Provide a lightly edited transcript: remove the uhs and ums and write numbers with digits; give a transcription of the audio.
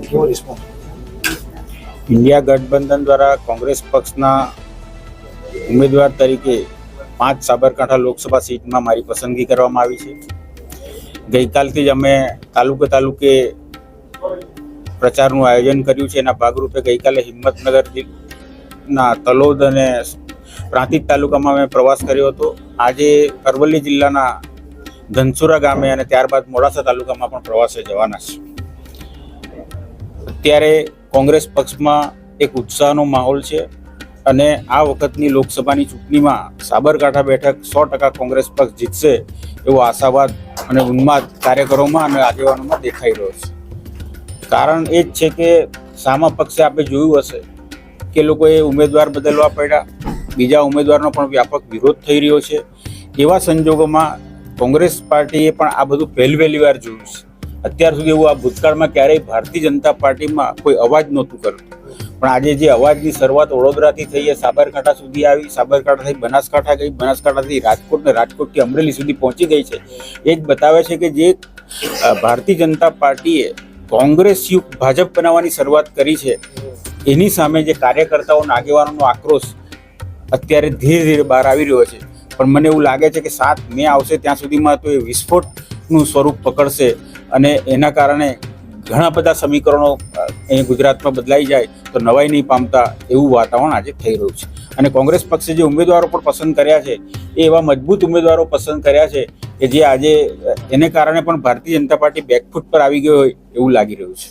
કેવો response? India ગઠબંધન દ્વારા કોંગ્રેસ પક્ષના ઉમેદવાર તરીકે 5 સાબરકાંઠા લોકસભા સીટમાં મારી પસંદગી કરવામાં આવી છે. ગઈકાલથી જ અમે તાલુકે પ્રચારનું આયોજન કર્યું છે. એના ભાગરૂપે ગઈકાલે હિંમતનગરના તલોદ અને પ્રાંતિજ તાલુકામાં અમે પ્રવાસ કર્યો હતો. આજે અરવલ્લી જિલ્લાના ધનસુરા ગામે અને ત્યારબાદ મોડાસા તાલુકામાં પણ પ્રવાસે જવાના છે. અત્યારે કોંગ્રેસ પક્ષમાં એક ઉત્સાહનો માહોલ છે અને આ વખતની લોકસભાની ચૂંટણીમાં સાબરકાંઠા બેઠક 100% કોંગ્રેસ પક્ષ જીતશે એવો આશાવાદ અને ઉન્માદ કાર્યકરોમાં અને આગેવાનોમાં દેખાઈ રહ્યો છે. કારણ એ જ છે કે સામા પક્ષે આપણે જોયું હશે કે લોકોએ ઉમેદવાર બદલવા પડ્યા, બીજા ઉમેદવારનો પણ વ્યાપક વિરોધ થઈ રહ્યો છે. એવા સંજોગોમાં કોંગ્રેસ પાર્ટીએ પણ આ બધું પહેલી વાર જોયું છે. અત્યાર સુધી એવું આ ભૂતકાળમાં ક્યારેય ભારતીય જનતા પાર્ટીમાં કોઈ અવાજ નહોતું કરતું, પણ આજે જે અવાજની શરૂઆત વડોદરાથી થઈ, સાબરકાંઠા સુધી આવી, સાબરકાંઠાથી બનાસકાંઠા ગઈ, બનાસકાંઠાથી રાજકોટ ને રાજકોટથી અમરેલી સુધી પહોંચી ગઈ છે. એ જ બતાવે છે કે જે ભારતીય જનતા પાર્ટીએ કોંગ્રેસ યુક્ત ભાજપ બનાવવાની શરૂઆત કરી છે, એની સામે જે કાર્યકર્તાઓ અને આગેવાનોનો આક્રોશ અત્યારે ધીરે ધીરે બહાર આવી રહ્યો છે. પણ મને એવું લાગે છે કે 7 મે આવશે ત્યાં સુધીમાં તો એ વિસ્ફોટનું સ્વરૂપ પકડશે અને એના કારણે ઘણા બધા સમીકરણો ગુજરાતમાં બદલાઈ જાય તો નવાઈ નહીં પામતા એવું વાતાવરણ આજે થઈ રહ્યું છે. અને કોંગ્રેસ પક્ષે જે ઉમેદવારો પણ પસંદ કર્યા છે એ એવા મજબૂત ઉમેદવારો પસંદ કર્યા છે કે જે આજે એને કારણે પણ ભારતીય જનતા પાર્ટી બેકફૂટ પર આવી ગઈ હોય એવું લાગી રહ્યું છે.